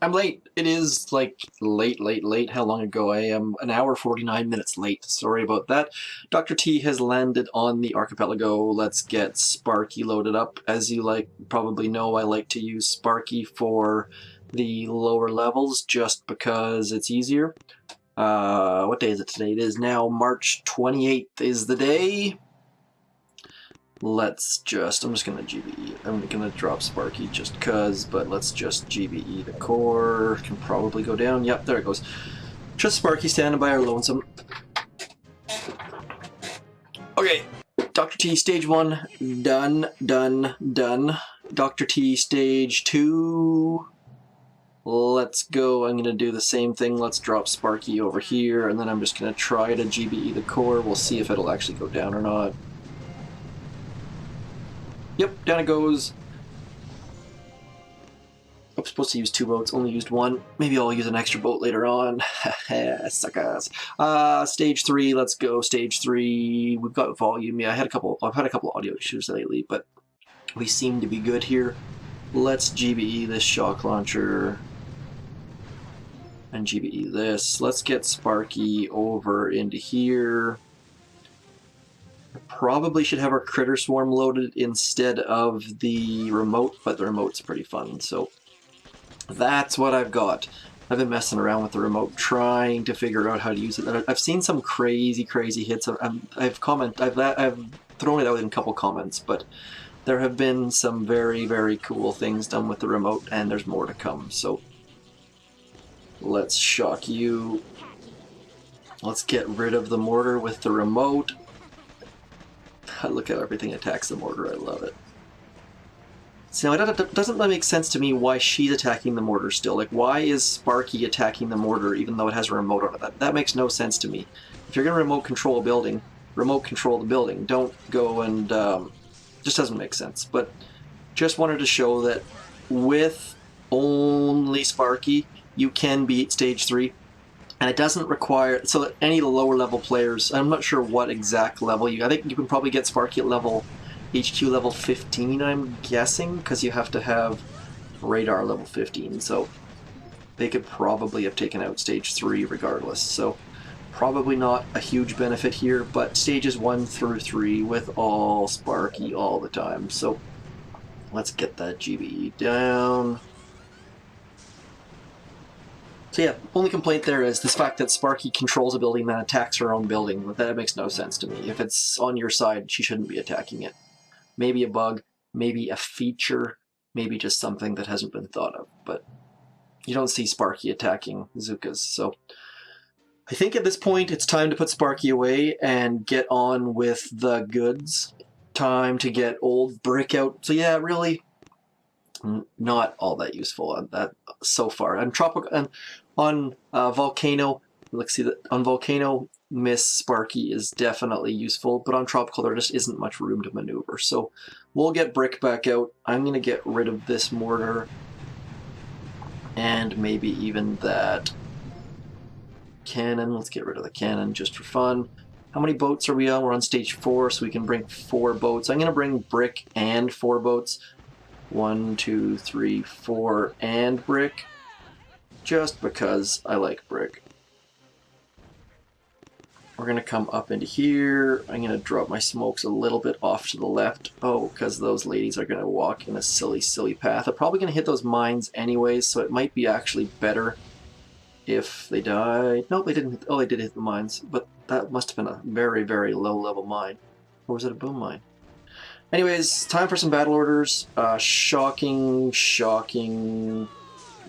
I'm late. It is like late. How long ago? I am an hour 49 minutes late. Sorry about that. Dr. T has landed on the archipelago. Let's get Sparky loaded up. As you probably know, I like to use Sparky for the lower levels just because it's easier. What day is it today? It is now March 28th is the day. I'm just gonna GBE. I'm gonna drop Sparky just cause, but let's just GBE the core. Can probably go down. Yep, there it goes. Just Sparky standing by our lonesome. Okay, Dr. T stage 1, done. Dr. T stage 2, let's go. I'm gonna do the same thing. Let's drop Sparky over here, and then I'm just gonna try to GBE the core. We'll see if it'll actually go down or not. Yep, down it goes. I'm supposed to use 2 boats, only used 1. Maybe I'll use an extra boat later on. Suckers. Stage 3, let's go. Stage 3. We've got volume. Yeah, I've had a couple audio issues lately, but we seem to be good here. Let's GBE this shock launcher. And GBE this. Let's get Sparky over into here. Probably should have our critter swarm loaded instead of the remote, but the remote's pretty fun, so that's what I've got. I've been messing around with the remote, trying to figure out how to use it. I've seen some crazy hits. I've thrown it out in a couple comments, but there have been some very cool things done with the remote, and there's more to come, so let's shock you. Let's get rid of the mortar with the remote. Look at everything attacks the mortar. I love it. So now it doesn't make sense to me why she's attacking the mortar still. Like, why is Sparky attacking the mortar even though it has a remote on it? That makes no sense to me. If you're going to remote control a building, remote control the building. Don't go and... just doesn't make sense. But just wanted to show that with only Sparky, you can beat Stage 3. And it doesn't require, so that any lower level players, I'm not sure what exact level I think you can probably get Sparky at HQ level 15, I'm guessing, because you have to have radar level 15, so they could probably have taken out stage 3 regardless, so probably not a huge benefit here, but stages 1 through 3 with all Sparky all the time, so let's get that GBE down. So yeah, only complaint there is this fact that Sparky controls a building that attacks her own building. That makes no sense to me. If it's on your side, she shouldn't be attacking it. Maybe a bug, maybe a feature, maybe just something that hasn't been thought of. But you don't see Sparky attacking Zookas. So I think at this point it's time to put Sparky away and get on with the goods. Time to get old Brick out. So yeah, really... not all that useful on that so far. On Tropical and on Volcano, let's see that on Volcano, Miss Sparky is definitely useful, but on Tropical there just isn't much room to maneuver. So we'll get Brick back out. I'm gonna get rid of this mortar and maybe even that cannon. Let's get rid of the cannon just for fun. How many boats are we on? We're on stage 4, so we can bring 4 boats. I'm gonna bring Brick and 4 boats. 1, 2, 3, 4, and Brick, just because I like Brick. We're going to come up into here. I'm going to drop my smokes a little bit off to the left. Oh, because those ladies are going to walk in a silly path. I'm probably going to hit those mines anyways, so it might be actually better if they died. Nope, they didn't. Oh, they did hit the mines, but that must have been a very low-level mine. Or was it a boom mine? Anyways, time for some battle orders. Shocking.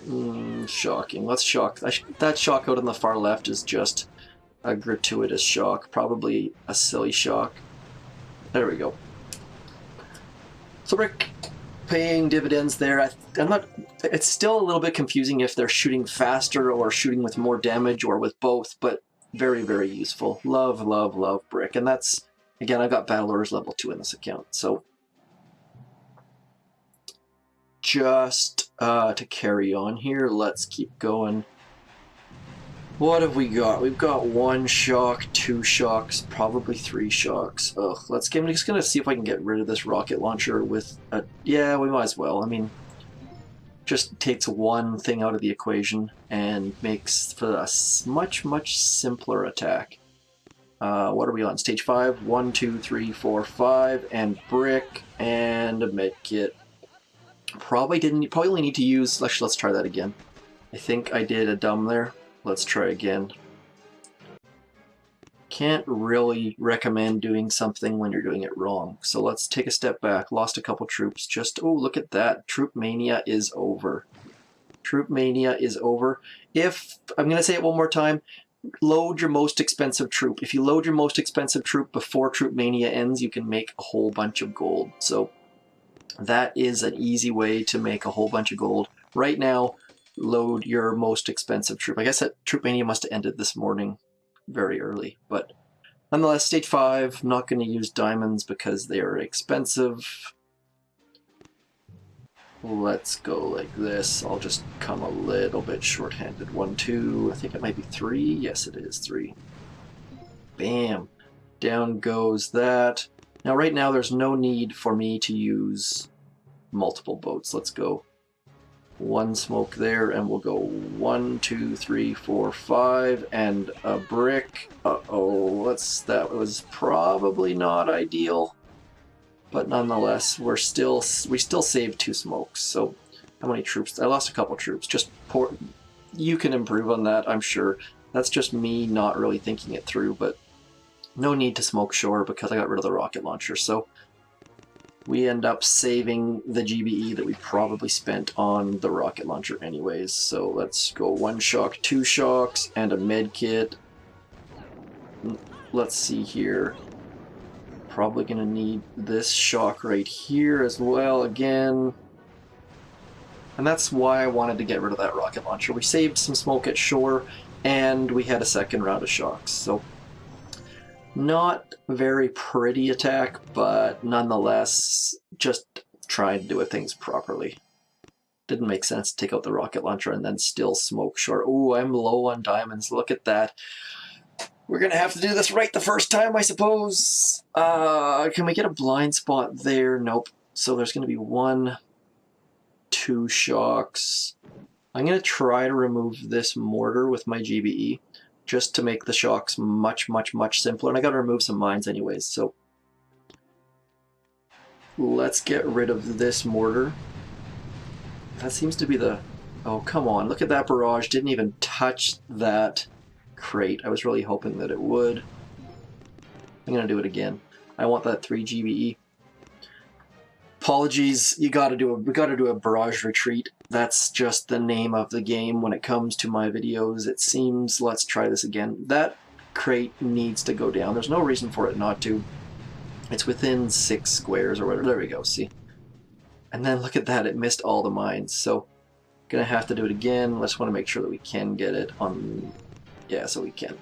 Let's shock. That shock out on the far left is just a gratuitous shock. Probably a silly shock. There we go. So Brick paying dividends there. It's still a little bit confusing if they're shooting faster or shooting with more damage or with both, but very useful. Love Brick. And that's... again, I've got Battle Orders level 2 in this account, so just to carry on here, let's keep going. What have we got? We've got 1 shock, 2 shocks, probably 3 shocks. Ugh, I'm just going to see if I can get rid of this rocket launcher with a... yeah, we might as well. I mean, just takes one thing out of the equation and makes for a much simpler attack. What are we on? Stage 5? 1, 2, 3, 4, 5, and brick and a med kit. Probably only need to use. Let's try that again. I think I did a dumb there. Let's try again. Can't really recommend doing something when you're doing it wrong. So let's take a step back. Lost a couple troops. Oh, look at that. Troop mania is over. Troop mania is over. I'm going to say it one more time, load your most expensive troop. If you load your most expensive troop before troop mania ends, you can make a whole bunch of gold. So that is an easy way to make a whole bunch of gold. Right now, load your most expensive troop. I guess that troop mania must have ended this morning very early, but nonetheless, stage 5, not going to use diamonds because they are expensive. Let's go like this. I'll just come a little bit short-handed. 1, 2, I think it might be 3. Yes, it is 3. Bam. Down goes that. Now, right now, there's no need for me to use multiple boats. Let's go 1 smoke there, and we'll go 1, 2, 3, 4, 5, and a brick. Uh-oh, that was probably not ideal. But nonetheless, we still saved 2 smokes. So how many troops? I lost a couple troops. You can improve on that, I'm sure. That's just me not really thinking it through, but no need to smoke shore because I got rid of the rocket launcher. So we end up saving the GBE that we probably spent on the rocket launcher anyways. So let's go 1 shock, 2 shocks, and a med kit. Let's see here. Probably going to need this shock right here as well again. And that's why I wanted to get rid of that rocket launcher. We saved some smoke at shore, and we had a second round of shocks. So not very pretty attack, but nonetheless, just trying to do things properly. Didn't make sense to take out the rocket launcher and then still smoke shore. Ooh, I'm low on diamonds. Look at that. We're going to have to do this right the first time, I suppose. Can we get a blind spot there? Nope. So there's going to be 1, 2 shocks. I'm going to try to remove this mortar with my GBE just to make the shocks much simpler. And I got to remove some mines anyways. So let's get rid of this mortar. That seems to be the... Oh, come on. Look at that barrage. Didn't even touch that crate. I was really hoping that it would. I'm going to do it again. I want that 3 GBE. Apologies, we got to do a barrage retreat. That's just the name of the game when it comes to my videos. It seems, let's try this again. That crate needs to go down. There's no reason for it not to. It's within 6 squares or whatever. There we go, see? And then look at that, it missed all the mines. So, gonna have to do it again. Let's want to make sure that we can get it on... Yeah, so we can.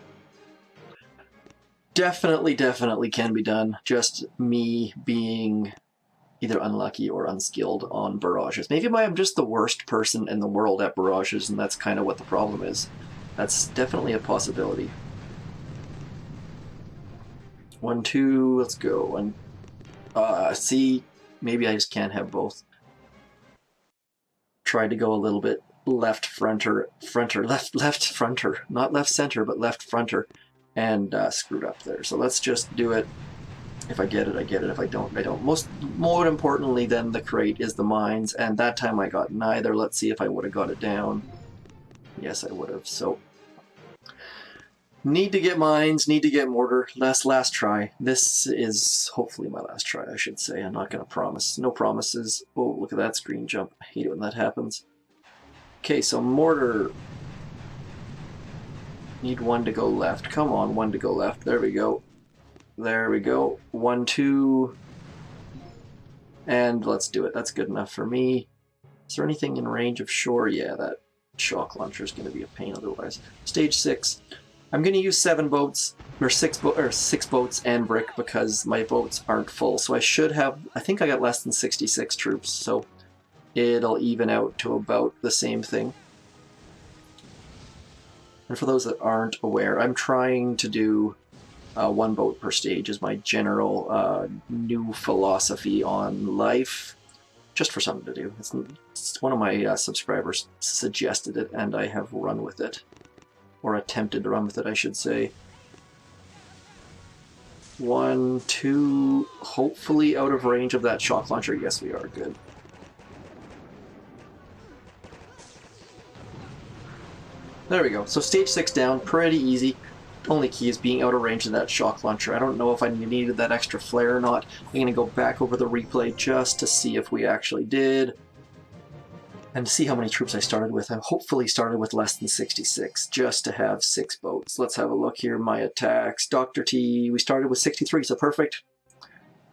Definitely can be done. Just me being either unlucky or unskilled on barrages. Maybe I'm just the worst person in the world at barrages, and that's kind of what the problem is. That's definitely a possibility. 1, 2, let's go. And see, maybe I just can't have both. Tried to go a little bit left fronter, not left center, but left fronter, and screwed up there. So let's just do it. If I get it, I get it. If I don't, I don't. More importantly than the crate is the mines, and that time I got neither. Let's see if I would have got it down. Yes, I would have. So need to get mines, need to get mortar. Last try. This is hopefully my last try, I should say. I'm not going to promise. No promises. Oh, look at that screen jump. I hate it when that happens. Okay, so mortar. Need 1 to go left. Come on, 1 to go left. There we go. There we go. 1, 2. And let's do it. That's good enough for me. Is there anything in range of shore? Yeah, that shock launcher is going to be a pain otherwise. Stage 6. I'm going to use 7 boats, or 6 boats and brick because my boats aren't full. So I should have, I think I got less than 66 troops, so it'll even out to about the same thing. And for those that aren't aware, I'm trying to do 1 boat per stage is my general new philosophy on life. just for something to do. It's one of my subscribers suggested it, and I have run with it. Or attempted to run with it, I should say. 1, 2, hopefully out of range of that shock launcher. Yes, we are. Good. There we go. So stage 6 down, pretty easy. Only key is being out of range of that shock launcher. I don't know if I needed that extra flare or not. I'm going to go back over the replay just to see if we actually did. And to see how many troops I started with. I hopefully started with less than 66, just to have 6 boats. Let's have a look here. My attacks. Dr. T, we started with 63, so perfect.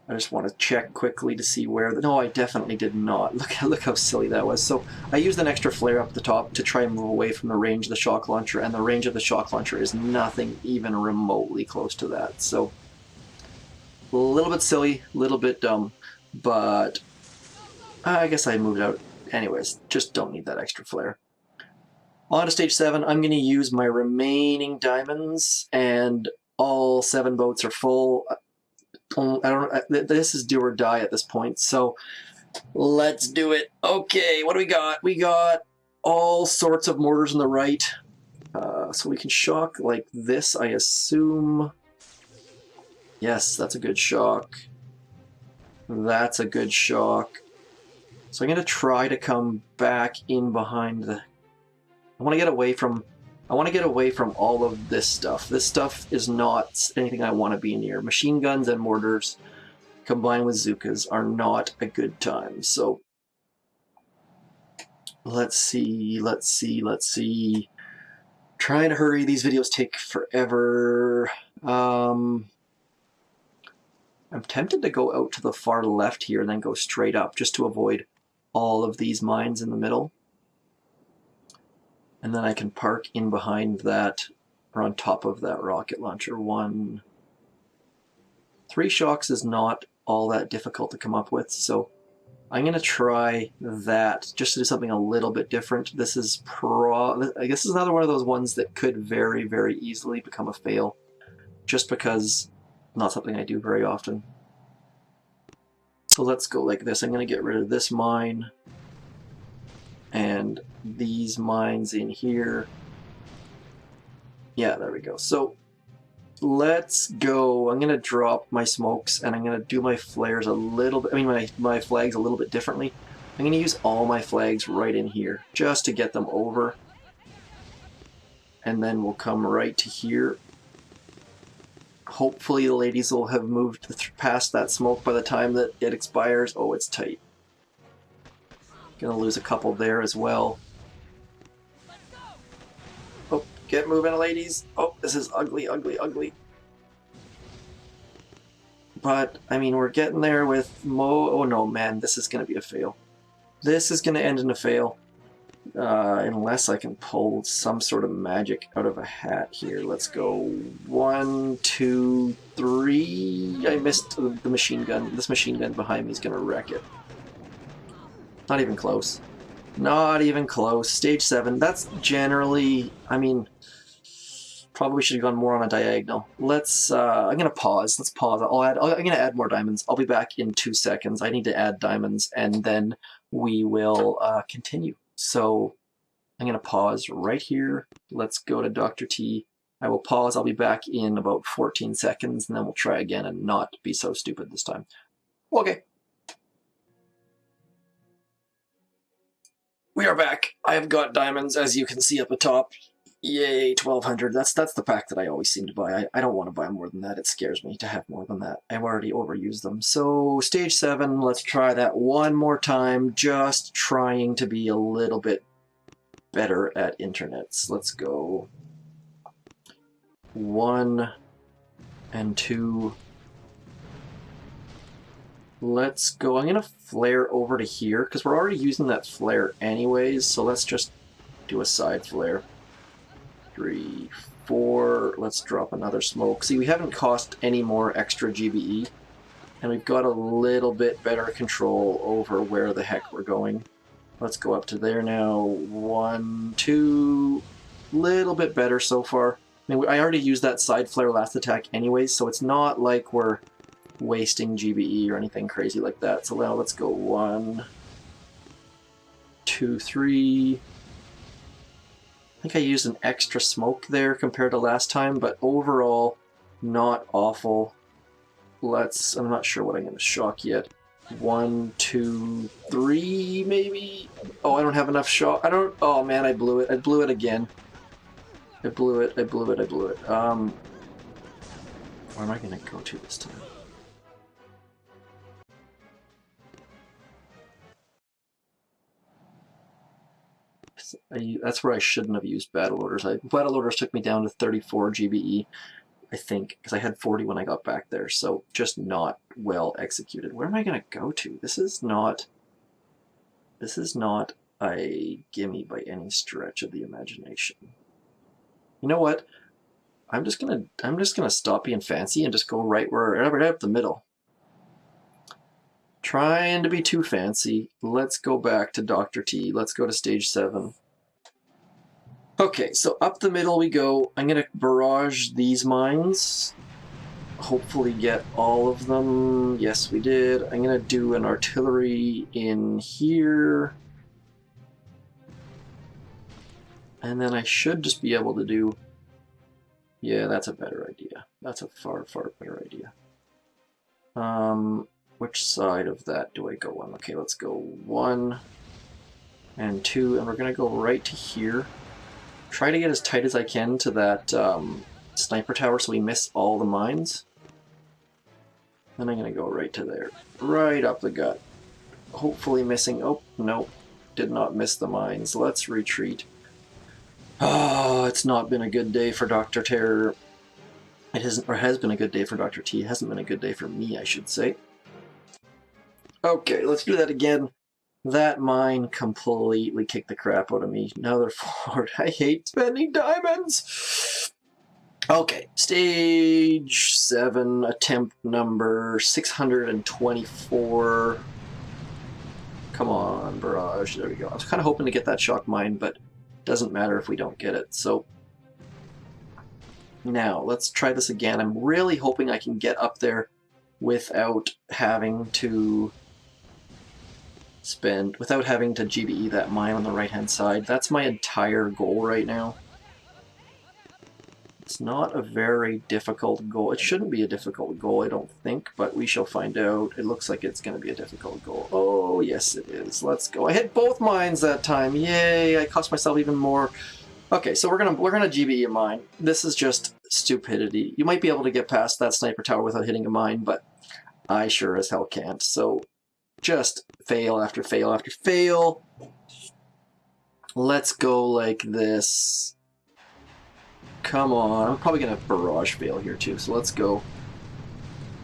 I just want to check quickly to see where... No, I definitely did not. Look how silly that was. So I used an extra flare up the top to try and move away from the range of the shock launcher, and the range of the shock launcher is nothing even remotely close to that. So a little bit silly, a little bit dumb, but I guess I moved out. Anyways, just don't need that extra flare. On to stage 7, I'm going to use my remaining diamonds, and all 7 boats are full. This is do or die at this point, so let's do it. Okay, what do we got? We got all sorts of mortars on the right, so we can shock like this, I assume. Yes, that's a good shock. That's a good shock. So I'm going to try to come back in behind the... I want to get away from all of this stuff. This stuff is not anything I want to be near. Machine guns and mortars combined with zookas are not a good time. So let's see. Trying to hurry. These videos take forever. I'm tempted to go out to the far left here and then go straight up just to avoid all of these mines in the middle. And then I can park in behind that, or on top of that rocket launcher. 3 shocks is not all that difficult to come up with, so I'm going to try that just to do something a little bit different. This is I guess this is another one of those ones that could very, very easily become a fail, just because not something I do very often. So let's go like this. I'm going to get rid of this mine and these mines in here. Yeah, there we go. So let's go. I'm going to drop my smokes and I'm going to do my flares a little bit. I mean, my flags a little bit differently. I'm going to use all my flags right in here just to get them over. And then we'll come right to here. Hopefully the ladies will have moved past that smoke by the time that it expires. Oh, it's tight. Gonna lose a couple there as well. Oh, get moving, ladies. Oh, this is ugly, ugly, ugly. But, I mean, we're getting there with Oh no, man, this is gonna be a fail. This is gonna end in a fail. Unless I can pull some sort of magic out of a hat here. Let's go 1, 2, 3. I missed the machine gun. This machine gun behind me is gonna wreck it. Not even close. Not even close. Stage 7. That's generally... I mean... Probably should have gone more on a diagonal. Let's... I'm gonna pause. Let's pause. I'm gonna add more diamonds. I'll be back in 2 seconds. I need to add diamonds, and then we will continue. So I'm gonna pause right here. Let's go to Dr. T. I will pause. I'll be back in about 14 seconds, and then we'll try again and not be so stupid this time. Okay. We are back. I have got diamonds, as you can see up the top. Yay, 1200. That's the pack that I always seem to buy. I don't want to buy more than that. It scares me to have more than that. I've already overused them. So stage 7, let's try that one more time. Just trying to be a little bit better at internets. Let's go 1 and 2. Let's go. I'm going to flare over to here because we're already using that flare anyways. So let's just do a side flare. 3, 4. Let's drop another smoke. See, we haven't cost any more extra GBE, and we've got a little bit better control over where the heck we're going. Let's go up to there now. 1, 2. Little bit better so far. I mean, I already used that side flare last attack anyways, so it's not like we're wasting GBE or anything crazy like that. So now let's go 1, 2, 3. I think I used an extra smoke there compared to last time, but overall, not awful. I'm not sure what I'm going to shock yet. 1, 2, 3, maybe? Oh, I don't have enough shock. Oh man, I blew it. I blew it again. I blew it. Where am I going to go to this time? That's where I shouldn't have used battle orders. Battle orders took me down to 34 GBE, I think, because I had 40 when I got back there, so just not well executed. Where am I going to go to? This is not a gimme by any stretch of the imagination. You know what? I'm just gonna stop being fancy and just go right up the middle. Trying to be too fancy. Let's go back to Dr. T. Let's go to stage 7. Okay, so up the middle we go. I'm gonna barrage these mines. Hopefully get all of them. Yes, we did. I'm gonna do an artillery in here. And then I should just be able to do... Yeah, that's a better idea. That's a far, far better idea. Which side of that do I go on? Okay, let's go 1 and 2, and we're going to go right to here. Try to get as tight as I can to that sniper tower so we miss all the mines. Then I'm going to go right to there. Right up the gut. Hopefully missing... Oh, no. Did not miss the mines. Let's retreat. Oh, it's not been a good day for Dr. Terror. It hasn't, or has been a good day for Dr. T. It hasn't been a good day for me, I should say. Okay, let's do that again. That mine completely kicked the crap out of me. Now they're forward. I hate spending diamonds! Okay, stage 7, attempt number 624. Come on, barrage. There we go. I was kind of hoping to get that shock mine, but doesn't matter if we don't get it. So now let's try this again. I'm really hoping I can get up there without having to GBE that mine on the right hand side. That's my entire goal right now. It's not a very difficult goal. It shouldn't be a difficult goal, I don't think, but we shall find out. It looks like it's going to be a difficult goal. Oh, yes it is. Let's go. I hit both mines that time. Yay! I cost myself even more. Okay, so we're gonna GBE a mine. This is just stupidity. You might be able to get past that sniper tower without hitting a mine, but I sure as hell can't. So just fail after fail after fail. Let's go like this. Come on. I'm probably going to barrage fail here too, so let's go.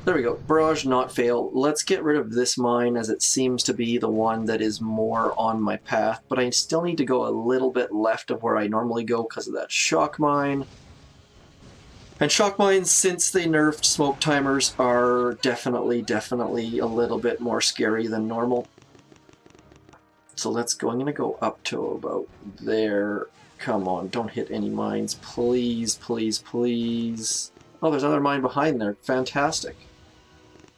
There we go. Barrage not fail. Let's get rid of this mine as it seems to be the one that is more on my path, but I still need to go a little bit left of where I normally go because of that shock mine. And shock mines, since they nerfed smoke timers, are definitely a little bit more scary than normal. So let's go. I'm going to go up to about there. Come on, don't hit any mines. Please, please, please. Oh, there's another mine behind there. Fantastic.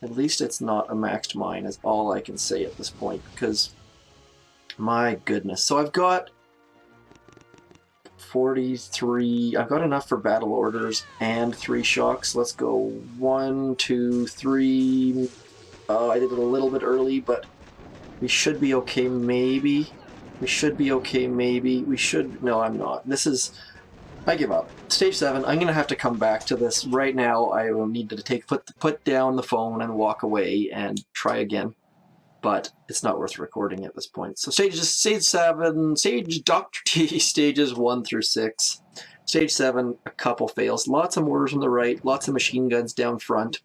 At least it's not a maxed mine, is all I can say at this point, because my goodness. So I've got 43. I've got enough for battle orders and 3 shocks. Let's go 1, 2, 3. I did it a little bit early, but we should be okay, maybe. We should be okay, maybe. We should... No, I'm not. This is... I give up. Stage 7, I'm going to have to come back to this. Right now, I will need to put down the phone and walk away and try again. But it's not worth recording at this point. So stage 7, stage Dr. T, stages 1 through 6. Stage 7, a couple fails. Lots of mortars on the right, lots of machine guns down front.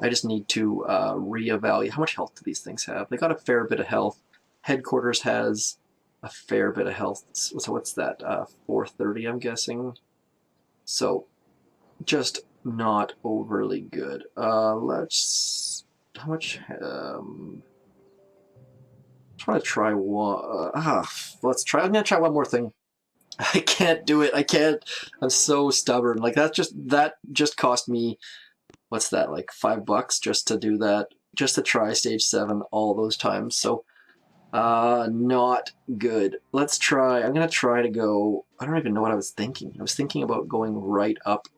I just need to reevaluate. How much health do these things have? They got a fair bit of health. Headquarters has a fair bit of health. So what's that? 430, I'm guessing. So just not overly good. Let's... How much... I'm trying to try one... let's try... I'm going to try one more thing. I can't do it. I can't. I'm so stubborn. Like, that just cost me... What's that, like $5 just to do that? Just to try stage 7 all those times. So Not good. Let's try. I'm gonna try to go. I don't even know what I was thinking. I was thinking about going right up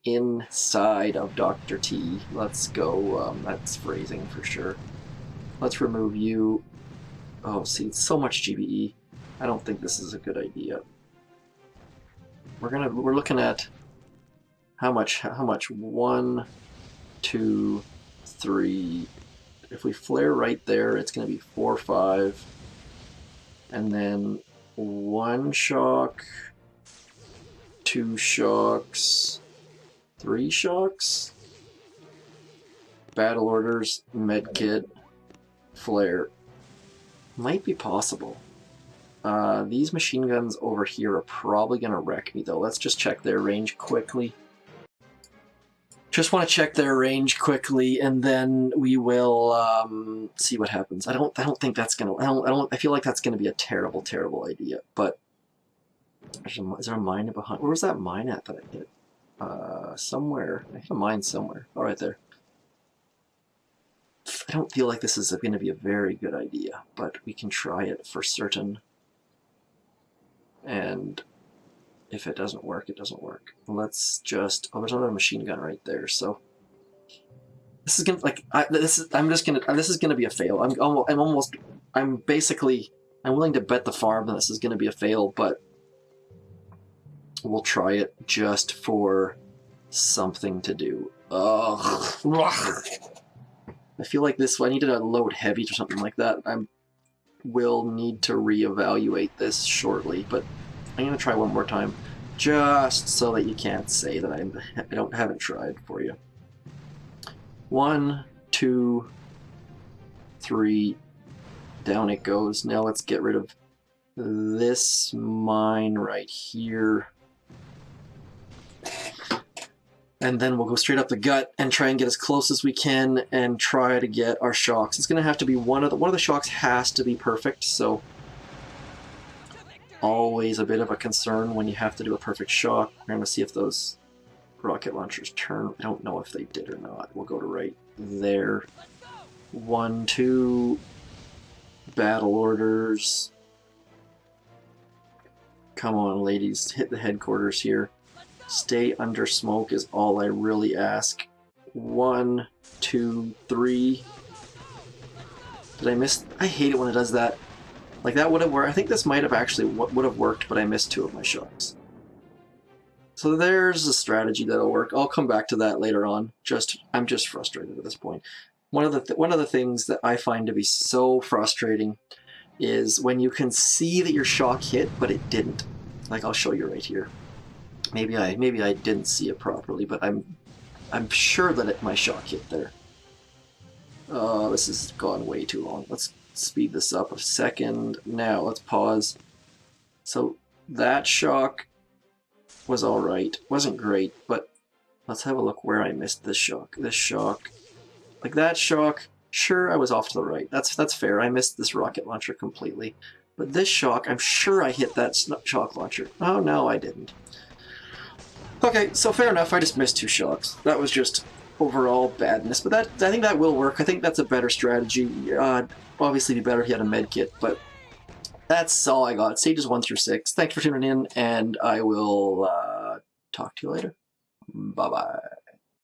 inside of Dr. T. Let's go. That's phrasing for sure. Let's remove you. Oh, see, it's so much GBE. I don't think this is a good idea. We're looking at how much? 1, 2, 3. If we flare right there, it's going to be 4, 5. And then 1 shock, 2 shocks, 3 shocks. Battle orders, medkit, flare. Might be possible. These machine guns over here are probably going to wreck me, though. Let's just check their range quickly. Just want to check their range quickly, and then we will see what happens. I don't think that's gonna. I feel like that's gonna be a terrible idea. But is there a mine behind? Where was that mine at that I hit? Somewhere. I hit a mine somewhere. Oh, right there. I don't feel like this is going to be a very good idea, but we can try it for certain. And if it doesn't work, it doesn't work. Let's just. Oh, there's another machine gun right there. So this is gonna this is gonna be a fail. I'm willing to bet the farm that this is gonna be a fail, but we'll try it just for something to do. Ugh. I feel like I needed to load heavy or something like that. I will need to reevaluate this shortly, but I'm gonna try one more time, just so that you can't say that I haven't tried for you. 1, 2, 3. Down it goes. Now let's get rid of this mine right here. And then we'll go straight up the gut and try and get as close as we can and try to get our shocks. It's going to have to be one of the shocks has to be perfect, so always a bit of a concern when you have to do a perfect shock. We're going to see if those rocket launchers turn. I don't know if they did or not. We'll go to right there. 1, 2. Battle orders. Come on, ladies. Hit the headquarters here. Stay under smoke is all I really ask. 1, 2, 3. Did I miss? I hate it when it does that. Like, that would have worked. I think this might have actually would have worked, but I missed 2 of my shocks. So there's a strategy that'll work. I'll come back to that later on. I'm just frustrated at this point. One of the things that I find to be so frustrating is when you can see that your shock hit, but it didn't. Like, I'll show you right here. Maybe I didn't see it properly, but I'm sure that my shock hit there. Oh, this has gone way too long. Let's speed this up a second. Now let's pause. So that shock was all right. Wasn't great, but let's have a look where I missed this shock. This shock, like that shock. Sure, I was off to the right. That's fair. I missed this rocket launcher completely. But this shock, I'm sure I hit that shock launcher. Oh no, I didn't. Okay, so fair enough, I just missed 2 shocks. That was just overall badness, but I think that will work. I think that's a better strategy. Obviously, it'd be better if you had a med kit, but that's all I got. Stages 1 through 6. Thanks for tuning in, and I will talk to you later. Bye-bye.